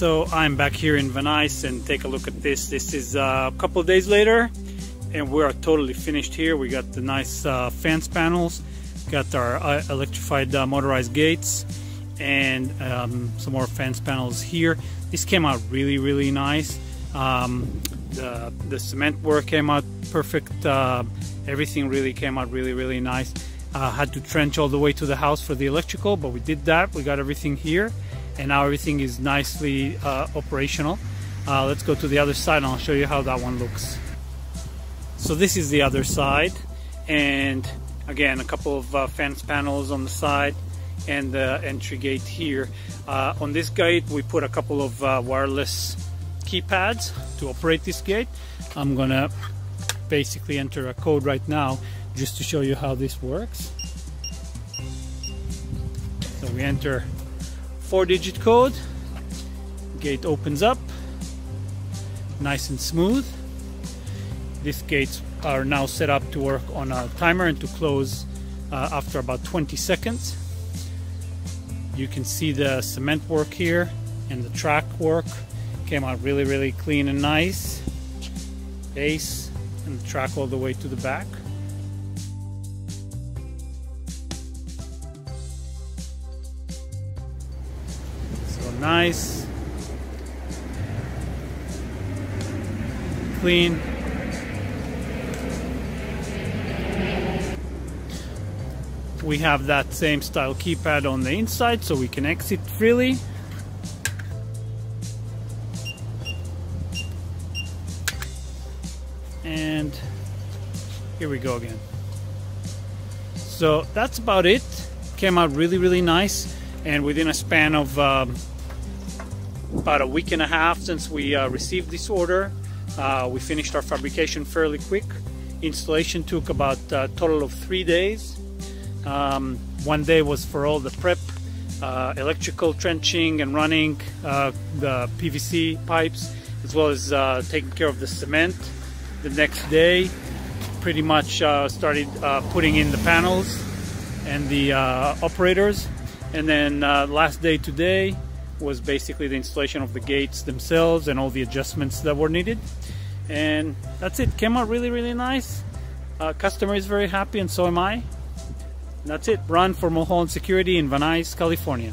So I'm back here in Van Nuys, and take a look at this. This is a couple of days later, and we are totally finished here. We got the nice fence panels, got our electrified motorized gates, and some more fence panels here. This came out really nice. The cement work came out perfect. Everything really came out really nice. Had to trench all the way to the house for the electrical, but we did that. We got everything here, and now everything is nicely operational. Let's go to the other side and I'll show you how that one looks. So this is the other side, and again a couple of fence panels on the side and the entry gate here. On this gate we put a couple of wireless keypads to operate this gate. I'm gonna basically enter a code right now just to show you how this works. So we enter 4-digit code, gate opens up nice and smooth. These gates are now set up to work on a timer and to close after about 20 seconds. You can see the cement work here and the track work came out really clean and nice. Base and the track all the way to the back. So nice, clean. We have that same style keypad on the inside so we can exit freely. And here we go again. So that's about it. Came out really nice, and within a span of about a week and a half since we received this order, we finished our fabrication fairly quick. Installation took about a total of 3 days. 1 day was for all the prep, electrical trenching and running the PVC pipes, as well as taking care of the cement. The next day pretty much started putting in the panels and the operators, and then last day today was basically the installation of the gates themselves and all the adjustments that were needed. And that's it. Came out really nice. Customer is very happy, and so am I. That's it. Run for Mulholland Security in Van Nuys, California.